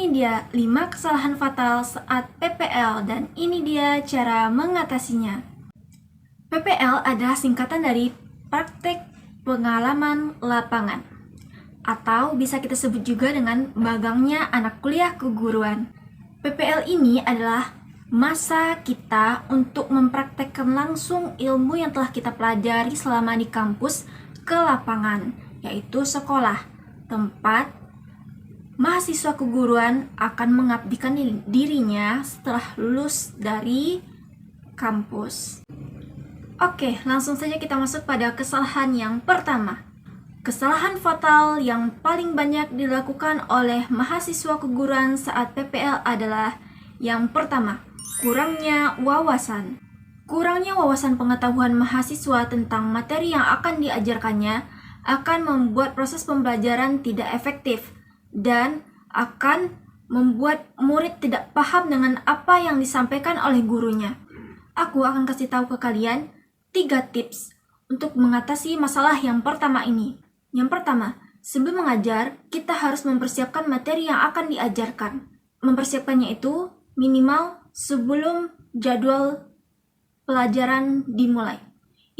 Ini dia 5 kesalahan fatal saat PPL dan ini dia cara mengatasinya. PPL adalah singkatan dari praktek pengalaman lapangan, atau bisa kita sebut juga dengan magangnya anak kuliah keguruan. PPL ini adalah masa kita untuk mempraktekkan langsung ilmu yang telah kita pelajari selama di kampus ke lapangan, yaitu sekolah, tempat mahasiswa keguruan akan mengabdikan dirinya setelah lulus dari kampus. Oke, langsung saja kita masuk pada kesalahan yang pertama. Kesalahan fatal yang paling banyak dilakukan oleh mahasiswa keguruan saat PPL adalah yang pertama, kurangnya wawasan. Kurangnya wawasan pengetahuan mahasiswa tentang materi yang akan diajarkannya akan membuat proses pembelajaran tidak efektif dan akan membuat murid tidak paham dengan apa yang disampaikan oleh gurunya. Aku akan kasih tahu ke kalian 3 tips untuk mengatasi masalah yang pertama ini. Yang pertama, sebelum mengajar, kita harus mempersiapkan materi yang akan diajarkan. Mempersiapkannya itu minimal sebelum jadwal pelajaran dimulai.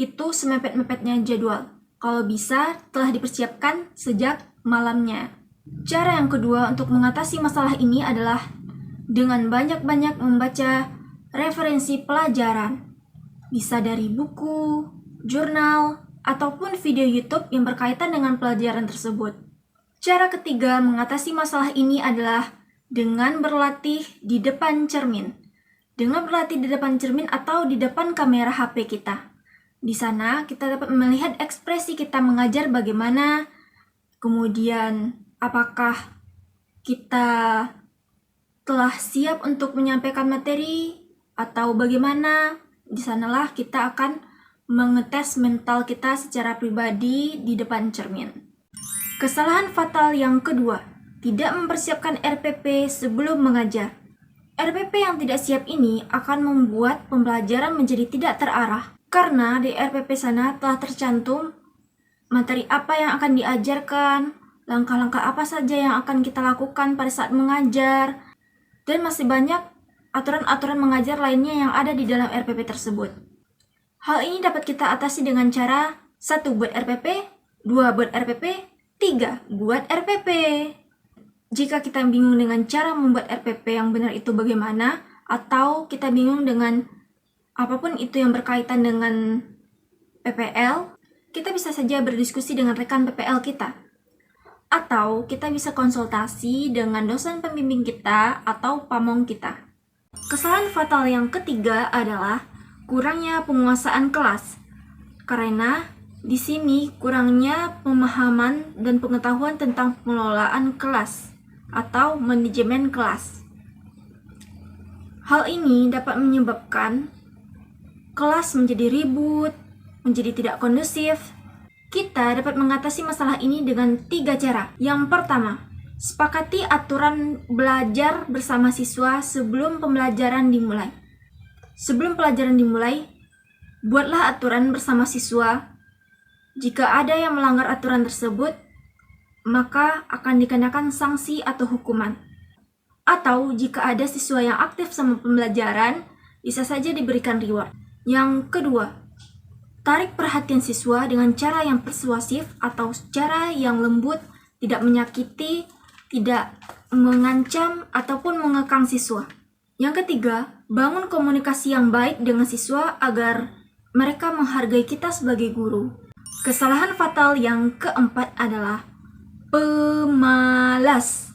Itu semepet-mepetnya jadwal. Kalau bisa, telah dipersiapkan sejak malamnya. Cara yang kedua untuk mengatasi masalah ini adalah dengan banyak-banyak membaca referensi pelajaran. Bisa dari buku, jurnal, ataupun video YouTube yang berkaitan dengan pelajaran tersebut. Cara ketiga mengatasi masalah ini adalah dengan berlatih di depan cermin. Dengan berlatih di depan cermin atau di depan kamera HP kita. Di sana kita dapat melihat ekspresi kita mengajar bagaimana, kemudian apakah kita telah siap untuk menyampaikan materi atau bagaimana. Di sanalah kita akan mengetes mental kita secara pribadi di depan cermin. Kesalahan fatal yang kedua, tidak mempersiapkan RPP sebelum mengajar. RPP yang tidak siap ini akan membuat pembelajaran menjadi tidak terarah. Karena di RPP sana telah tercantum materi apa yang akan diajarkan, langkah-langkah apa saja yang akan kita lakukan pada saat mengajar, dan masih banyak aturan-aturan mengajar lainnya yang ada di dalam RPP tersebut. Hal ini dapat kita atasi dengan cara 1. Buat RPP, 2. Buat RPP, 3. Buat RPP. Jika kita bingung dengan cara membuat RPP yang benar itu bagaimana, atau kita bingung dengan apapun itu yang berkaitan dengan PPL, kita bisa saja berdiskusi dengan rekan PPL kita. Atau kita bisa konsultasi dengan dosen pembimbing kita atau pamong kita. Kesalahan fatal yang ketiga adalah kurangnya penguasaan kelas. Karena di sini kurangnya pemahaman dan pengetahuan tentang pengelolaan kelas atau manajemen kelas. Hal ini dapat menyebabkan kelas menjadi ribut, menjadi tidak kondusif. Kita dapat mengatasi masalah ini dengan 3 cara. Yang pertama, sepakati aturan belajar bersama siswa sebelum pembelajaran dimulai. Sebelum pelajaran dimulai, buatlah aturan bersama siswa. Jika ada yang melanggar aturan tersebut, maka akan dikenakan sanksi atau hukuman. Atau jika ada siswa yang aktif sama pembelajaran, bisa saja diberikan reward. Yang kedua, tarik perhatian siswa dengan cara yang persuasif atau cara yang lembut, tidak menyakiti, tidak mengancam, ataupun mengekang siswa. Yang ketiga, bangun komunikasi yang baik dengan siswa agar mereka menghargai kita sebagai guru. Kesalahan fatal yang keempat adalah pemalas.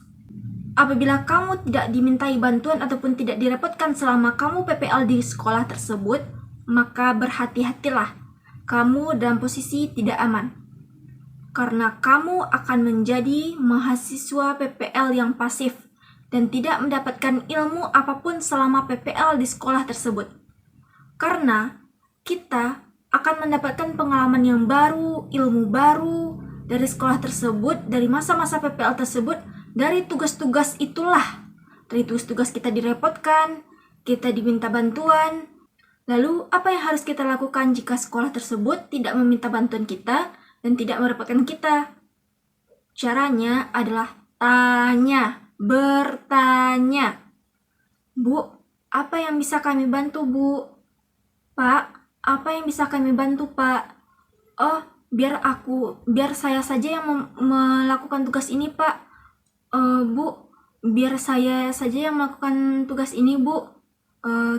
Apabila kamu tidak dimintai bantuan ataupun tidak direpotkan selama kamu PPL di sekolah tersebut, maka berhati-hatilah. Kamu dalam posisi tidak aman. Karena kamu akan menjadi mahasiswa PPL yang pasif dan tidak mendapatkan ilmu apapun selama PPL di sekolah tersebut. Karena kita akan mendapatkan pengalaman yang baru, ilmu baru dari sekolah tersebut, dari masa-masa PPL tersebut, dari tugas-tugas itulah. Dari tugas-tugas kita direpotkan, kita diminta bantuan. Lalu, apa yang harus kita lakukan jika sekolah tersebut tidak meminta bantuan kita dan tidak merepotkan kita? Caranya adalah tanya bertanya. Bu, apa yang bisa kami bantu, Bu? Pak, apa yang bisa kami bantu, Pak? Oh, biar saya saja yang melakukan tugas ini, Pak. Bu, biar saya saja yang melakukan tugas ini, Bu.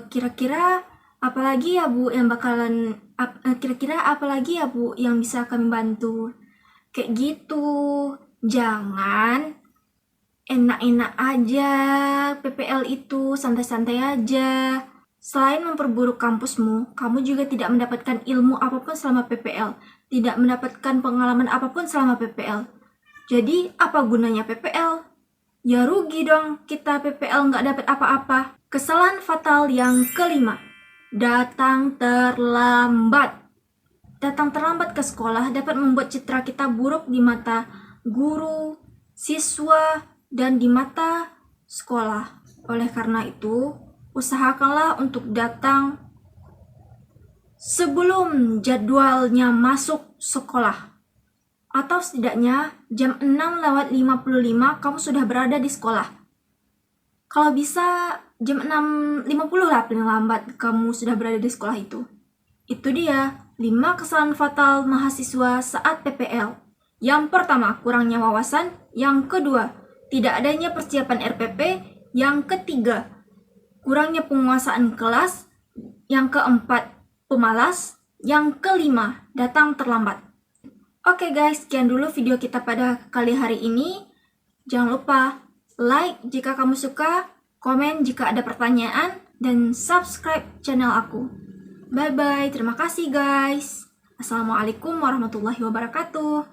Kira-kira apalagi ya, Bu, yang kira-kira apalagi ya, Bu, yang bisa kami bantu? Kayak gitu. Jangan enak-enak aja, PPL itu santai-santai aja. Selain memperburuk kampusmu, kamu juga tidak mendapatkan ilmu apapun selama PPL, tidak mendapatkan pengalaman apapun selama PPL. Jadi, apa gunanya PPL? Ya rugi dong kita PPL nggak dapat apa-apa. Kesalahan fatal yang kelima, datang terlambat. Datang terlambat ke sekolah dapat membuat citra kita buruk di mata guru, siswa, dan di mata sekolah. Oleh karena itu, usahakanlah untuk datang sebelum jadwalnya masuk sekolah. Atau setidaknya jam 6:55 kamu sudah berada di sekolah. Kalau bisa jam 6:50 lah paling lambat kamu sudah berada di sekolah itu. Itu dia 5 kesalahan fatal mahasiswa saat PPL. Yang pertama, kurangnya wawasan. Yang kedua, tidak adanya persiapan RPP. Yang ketiga, kurangnya penguasaan kelas. Yang keempat, pemalas. Yang kelima, datang terlambat. Oke guys, sekian dulu video kita pada kali hari ini. Jangan lupa like jika kamu suka, komen jika ada pertanyaan, dan subscribe channel aku. Bye-bye, terima kasih guys. Assalamualaikum warahmatullahi wabarakatuh.